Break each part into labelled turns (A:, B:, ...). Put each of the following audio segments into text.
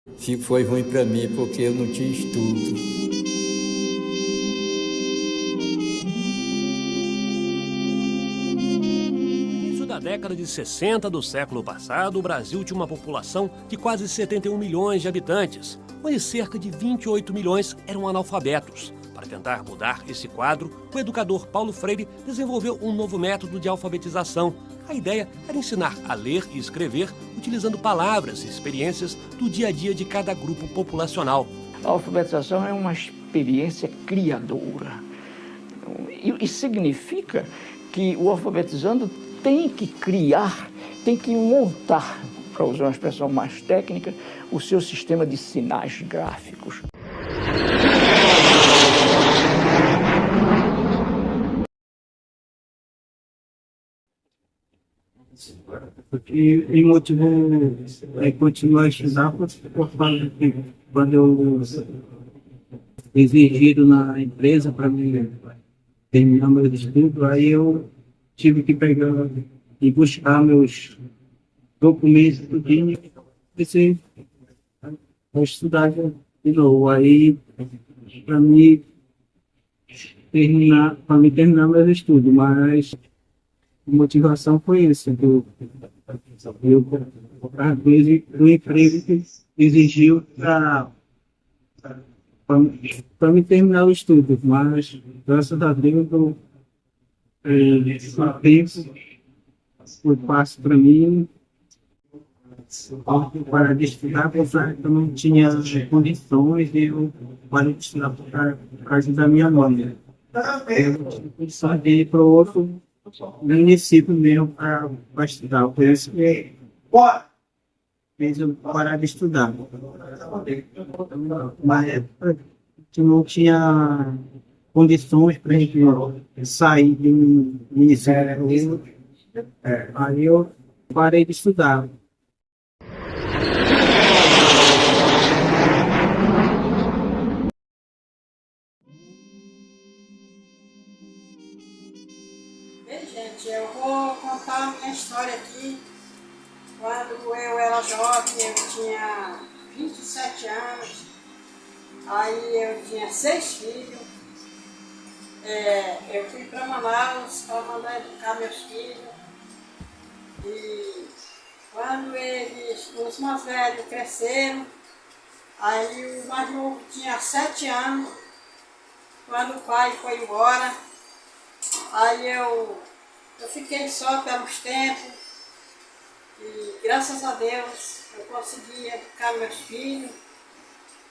A: Foi ruim para mim porque eu não tinha estudo.
B: No início da década de 60 do século passado, o Brasil tinha uma população de quase 71 milhões de habitantes, onde cerca de 28 milhões eram analfabetos. Para tentar mudar esse quadro, o educador Paulo Freire desenvolveu um novo método de alfabetização. A ideia era ensinar a ler e escrever utilizando palavras e experiências do dia a dia de cada grupo populacional.
C: A alfabetização é uma experiência criadora. E significa que o alfabetizando tem que criar, tem que montar, para usar uma expressão mais técnica, o seu sistema de sinais gráficos.
D: O que me motivou a continuar a estudar foi por causa que quando eu exigiram na empresa para mim terminar meus estudos, aí eu tive que pegar e buscar meus documentos tudinho e comecei a estudar de novo. Aí, para mim terminar meus estudos, mas a motivação foi isso, do emprego que exigiu para me terminar o estudo, mas graças a Deus o tempo foi fácil para mim para de estudar, porque eu não tinha condições de eu parei de estudar por causa da minha mãe. Eu tinha condições de ir para outro município mesmo para estudar, por isso que fez eu parar de estudar. Mas que não tinha condições para a gente sair de um município. Aí eu parei de estudar.
E: Bem, gente, eu vou contar a minha história aqui. Quando eu era jovem, eu tinha 27 anos, aí eu tinha 6 filhos. Eu fui para Manaus para mandar educar meus filhos. E quando os mais velhos cresceram, aí o mais novo tinha 7 anos, quando o pai foi embora. Aí eu fiquei só pelos tempos e graças a Deus eu consegui educar meus filhos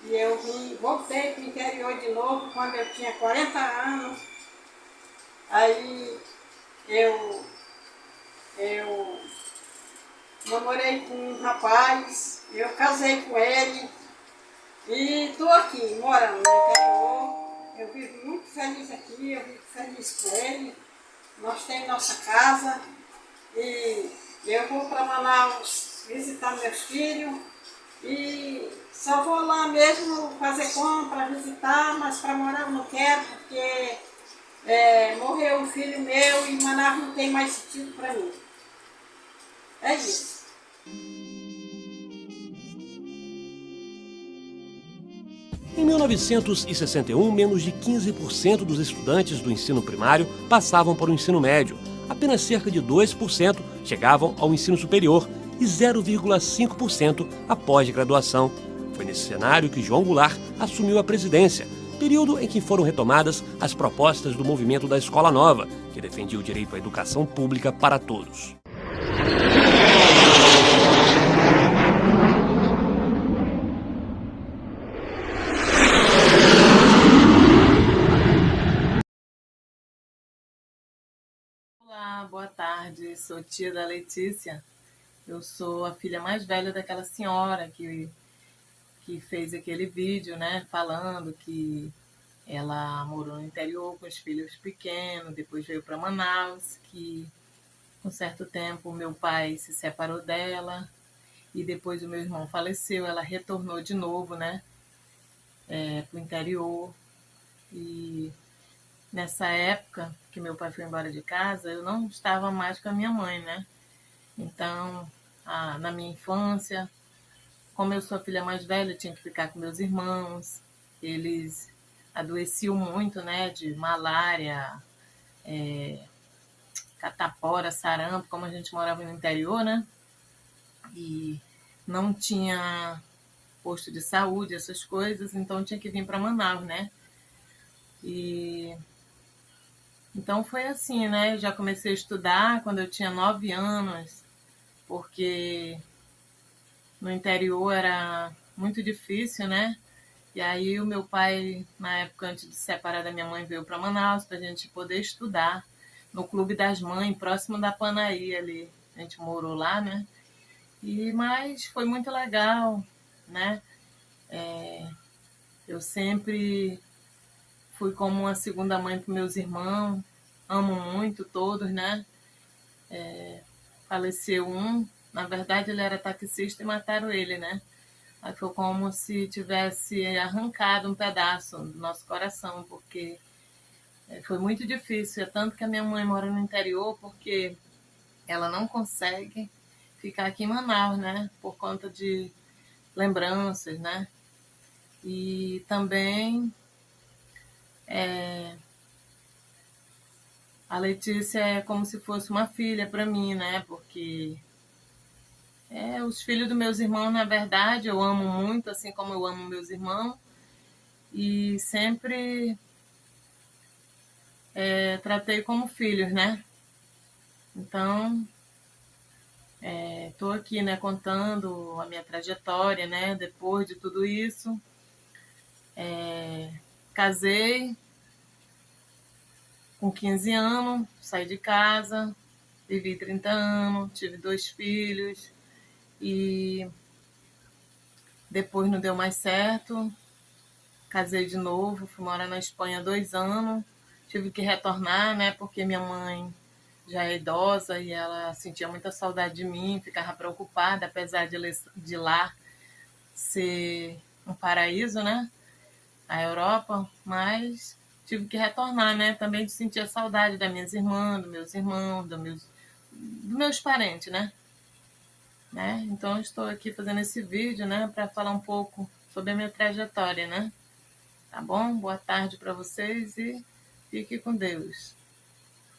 E: e eu voltei para o interior de novo quando eu tinha 40 anos. Aí eu namorei com um rapaz, eu casei com ele e estou aqui morando no interior. Eu vivo muito feliz aqui, eu vivo feliz com ele. Nós temos nossa casa e eu vou para Manaus visitar meus filhos e só vou lá mesmo fazer compra, visitar, mas para morar eu não quero porque morreu um filho meu e Manaus não tem mais sentido para mim. É isso.
B: Em 1961, menos de 15% dos estudantes do ensino primário passavam para o ensino médio. Apenas cerca de 2% chegavam ao ensino superior e 0,5% à pós-graduação. Foi nesse cenário que João Goulart assumiu a presidência, período em que foram retomadas as propostas do movimento da Escola Nova, que defendia o direito à educação pública para todos.
F: Olá, boa tarde. Sou tia da Letícia. Eu sou a filha mais velha daquela senhora que fez aquele vídeo, né, falando que ela morou no interior com os filhos pequenos, depois veio para Manaus, que com certo tempo meu pai se separou dela e depois o meu irmão faleceu, ela retornou de novo, né, para o interior. E nessa época que meu pai foi embora de casa, eu não estava mais com a minha mãe, né? Então, na minha infância, como eu sou a filha mais velha, eu tinha que ficar com meus irmãos. Eles adoeciam muito, né, de malária, catapora, sarampo, como a gente morava no interior, né? E não tinha posto de saúde, essas coisas, então tinha que vir para Manaus, né? E então foi assim, né? Eu já comecei a estudar quando eu tinha 9 anos, porque no interior era muito difícil, né? E aí o meu pai, na época, antes de se separar da minha mãe, veio para Manaus para a gente poder estudar no Clube das Mães, próximo da Panaí ali. A gente morou lá, né? Mas foi muito legal, né? Eu sempre fui como uma segunda mãe para meus irmãos, amo muito todos, né? Faleceu um, na verdade ele era taxista e mataram ele, né? Aí foi como se tivesse arrancado um pedaço do nosso coração, porque foi muito difícil. É tanto que a minha mãe mora no interior, porque ela não consegue ficar aqui em Manaus, né? Por conta de lembranças, né? E também a Letícia é como se fosse uma filha para mim, né? Porque os filhos dos meus irmãos, na verdade, eu amo muito, assim como eu amo meus irmãos. E sempre tratei como filhos, né? Então, estou aqui, né, contando a minha trajetória, né? Depois de tudo isso, casei com 15 anos, saí de casa, vivi 30 anos, tive 2 filhos e depois não deu mais certo. Casei de novo, fui morar na Espanha 2 anos, tive que retornar, né, porque minha mãe já é idosa e ela sentia muita saudade de mim, ficava preocupada, apesar de lá ser um paraíso, né, a Europa, mas tive que retornar, né, também de sentir a saudade das minhas irmãs, dos meus irmãos, dos meus parentes, né. Então estou aqui fazendo esse vídeo, né, para falar um pouco sobre a minha trajetória, né. Tá bom? Boa tarde para vocês e fique com Deus.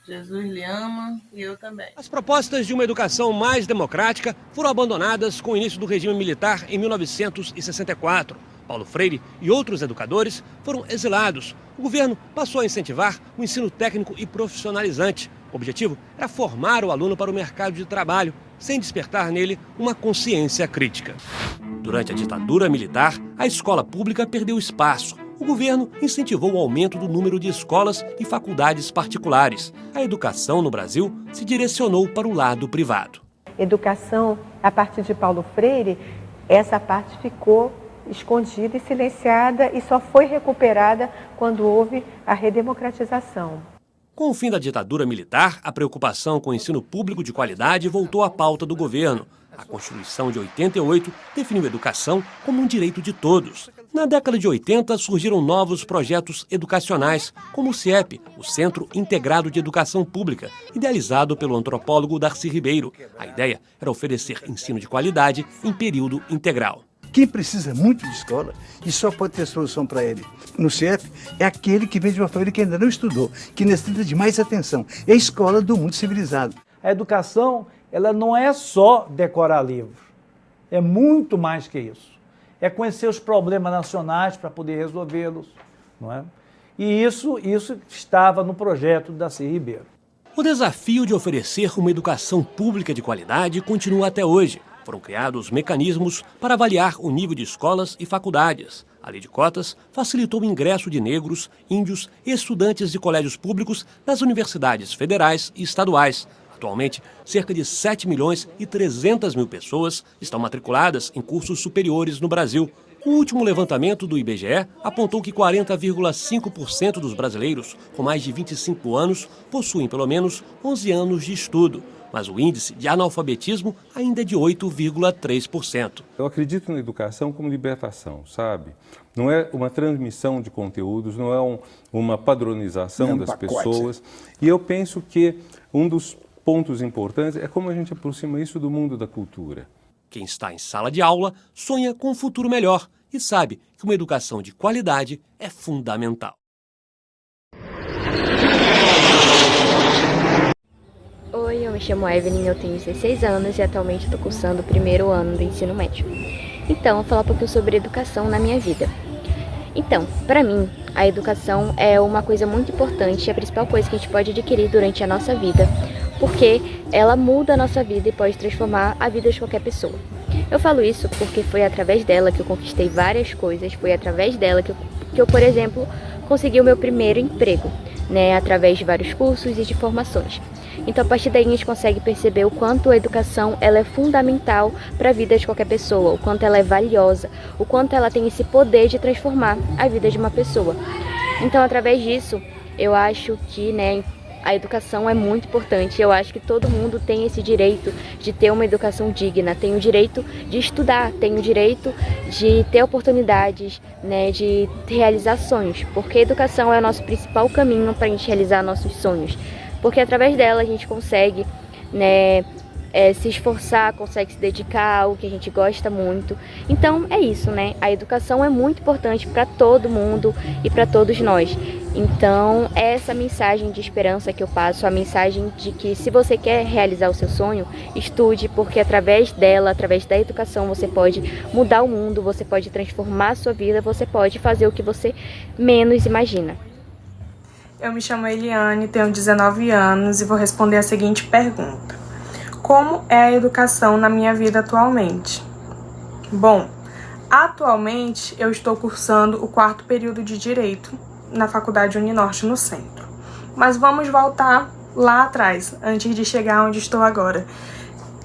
F: Jesus lhe ama e eu também.
B: As propostas de uma educação mais democrática foram abandonadas com o início do regime militar em 1964. Paulo Freire e outros educadores foram exilados. O governo passou a incentivar o ensino técnico e profissionalizante. O objetivo era formar o aluno para o mercado de trabalho, sem despertar nele uma consciência crítica. Durante a ditadura militar, a escola pública perdeu espaço. O governo incentivou o aumento do número de escolas e faculdades particulares. A educação no Brasil se direcionou para o lado privado.
G: Educação, a partir de Paulo Freire, essa parte ficou escondida e silenciada e só foi recuperada quando houve a redemocratização.
B: Com o fim da ditadura militar, a preocupação com o ensino público de qualidade voltou à pauta do governo. A Constituição de 88 definiu a educação como um direito de todos. Na década de 80, surgiram novos projetos educacionais, como o CIEP, o Centro Integrado de Educação Pública, idealizado pelo antropólogo Darcy Ribeiro. A ideia era oferecer ensino de qualidade em período integral.
H: Quem precisa muito de escola e só pode ter solução para ele no CIEP é aquele que vem de uma família que ainda não estudou, que necessita de mais atenção. É a escola do mundo civilizado.
I: A educação, ela não é só decorar livro, é muito mais que isso. É conhecer os problemas nacionais para poder resolvê-los, não é? E isso estava no projeto da Darcy Ribeiro.
B: O desafio de oferecer uma educação pública de qualidade continua até hoje. Foram criados mecanismos para avaliar o nível de escolas e faculdades. A lei de cotas facilitou o ingresso de negros, índios e estudantes de colégios públicos nas universidades federais e estaduais. Atualmente, cerca de 7 milhões e 300 mil pessoas estão matriculadas em cursos superiores no Brasil. O último levantamento do IBGE apontou que 40,5% dos brasileiros com mais de 25 anos possuem pelo menos 11 anos de estudo. Mas o índice de analfabetismo ainda é de 8,3%.
J: Eu acredito na educação como libertação, sabe? Não é uma transmissão de conteúdos, não é uma padronização das pessoas. E eu penso que um dos pontos importantes é como a gente aproxima isso do mundo da cultura.
B: Quem está em sala de aula sonha com um futuro melhor e sabe que uma educação de qualidade é fundamental.
K: Oi, eu me chamo Evelyn, eu tenho 16 anos e atualmente estou cursando o primeiro ano do ensino médio. Então, vou falar um pouquinho sobre educação na minha vida. Então, para mim, a educação é uma coisa muito importante, a principal coisa que a gente pode adquirir durante a nossa vida, porque ela muda a nossa vida e pode transformar a vida de qualquer pessoa. Eu falo isso porque foi através dela que eu conquistei várias coisas, foi através dela que eu, por exemplo, consegui o meu primeiro emprego, né, através de vários cursos e de formações. Então, a partir daí, a gente consegue perceber o quanto a educação ela é fundamental para a vida de qualquer pessoa, o quanto ela é valiosa, o quanto ela tem esse poder de transformar a vida de uma pessoa. Então, através disso, eu acho que, né, a educação é muito importante. Eu acho que todo mundo tem esse direito de ter uma educação digna, tem o direito de estudar, tem o direito de ter oportunidades, né, de realizar sonhos, porque a educação é o nosso principal caminho para a gente realizar nossos sonhos. Porque através dela a gente consegue, né, se esforçar, consegue se dedicar a algo que a gente gosta muito. Então é isso, né? A educação é muito importante para todo mundo e para todos nós. Então é essa mensagem de esperança que eu passo, a mensagem de que se você quer realizar o seu sonho, estude, porque através dela, através da educação, você pode mudar o mundo, você pode transformar a sua vida, você pode fazer o que você menos imagina.
L: Eu me chamo Eliane, tenho 19 anos e vou responder a seguinte pergunta. Como é a educação na minha vida atualmente? Bom, atualmente eu estou cursando o 4º período de Direito na Faculdade Uninorte no centro. Mas vamos voltar lá atrás, antes de chegar onde estou agora.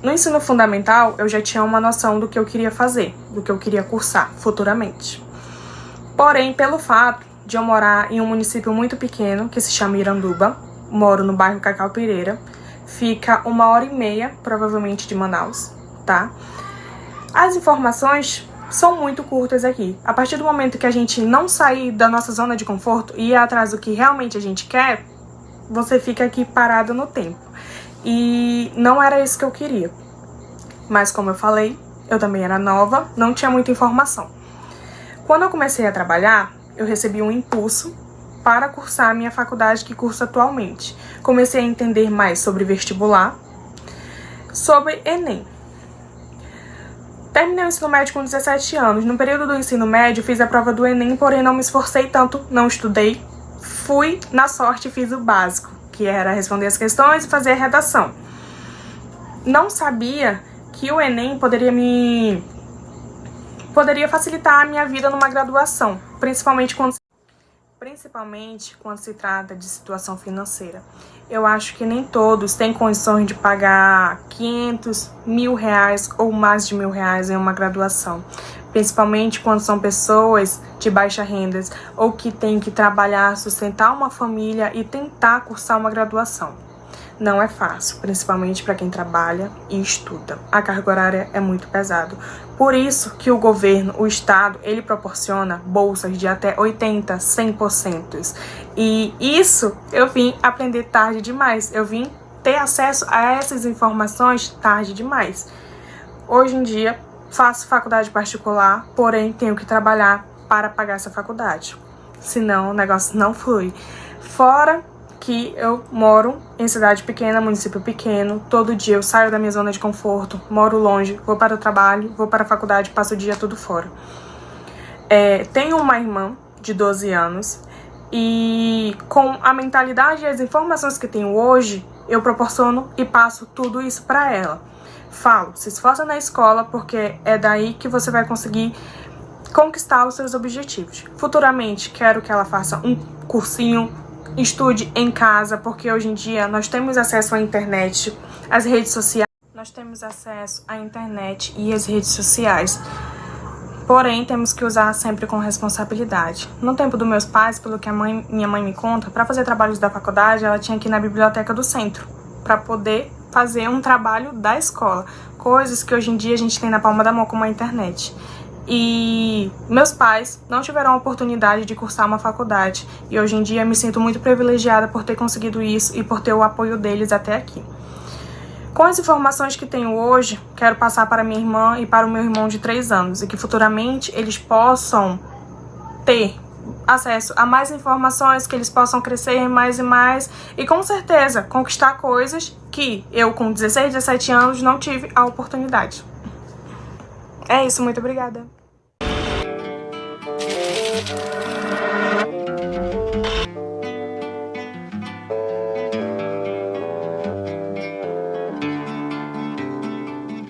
L: No ensino fundamental, eu já tinha uma noção do que eu queria fazer, do que eu queria cursar futuramente. Porém, pelo fato de eu morar em um município muito pequeno, que se chama Iranduba, moro no bairro Cacau Pereira, fica 1h30, provavelmente, de Manaus, tá? As informações são muito curtas aqui. A partir do momento que a gente não sair da nossa zona de conforto e ir atrás do que realmente a gente quer, você fica aqui parado no tempo. E não era isso que eu queria. Mas, como eu falei, eu também era nova, não tinha muita informação. Quando eu comecei a trabalhar, eu recebi um impulso para cursar a minha faculdade que curso atualmente. Comecei a entender mais sobre vestibular, sobre Enem. Terminei o ensino médio com 17 anos. No período do ensino médio, fiz a prova do Enem, porém não me esforcei tanto, não estudei. Fui na sorte e fiz o básico, que era responder as questões e fazer a redação. Não sabia que o Enem poderia facilitar a minha vida numa graduação, principalmente quando se trata de situação financeira. Eu acho que nem todos têm condições de pagar 500, R$1.000 ou mais de R$1.000 em uma graduação, principalmente quando são pessoas de baixa renda ou que têm que trabalhar, sustentar uma família e tentar cursar uma graduação. Não é fácil, principalmente para quem trabalha e estuda. A carga horária é muito pesada. Por isso que o governo, o Estado, ele proporciona bolsas de até 80%, 100%. E isso eu vim aprender tarde demais. Eu vim ter acesso a essas informações tarde demais. Hoje em dia, faço faculdade particular, porém tenho que trabalhar para pagar essa faculdade. Senão o negócio não flui. Fora que eu moro em cidade pequena, município pequeno, todo dia eu saio da minha zona de conforto, moro longe, vou para o trabalho, vou para a faculdade, passo o dia tudo fora. Tenho uma irmã de 12 anos e com a mentalidade e as informações que tenho hoje, eu proporciono e passo tudo isso para ela. Falo, se esforça na escola porque é daí que você vai conseguir conquistar os seus objetivos. Futuramente, quero que ela faça um cursinho, estude em casa, porque hoje em dia nós temos acesso à internet, às redes sociais. Nós temos acesso à internet e às redes sociais. Porém, temos que usar sempre com responsabilidade. No tempo dos meus pais, pelo que minha mãe me conta, para fazer trabalhos da faculdade, ela tinha que ir na biblioteca do centro, para poder fazer um trabalho da escola. Coisas que hoje em dia a gente tem na palma da mão, como a internet. E meus pais não tiveram a oportunidade de cursar uma faculdade. E hoje em dia me sinto muito privilegiada por ter conseguido isso e por ter o apoio deles até aqui. Com as informações que tenho hoje, quero passar para minha irmã e para o meu irmão de 3 anos, e que futuramente eles possam ter acesso a mais informações, que eles possam crescer mais e mais, e com certeza conquistar coisas que eu com 16, 17 anos não tive a oportunidade. É isso, muito obrigada.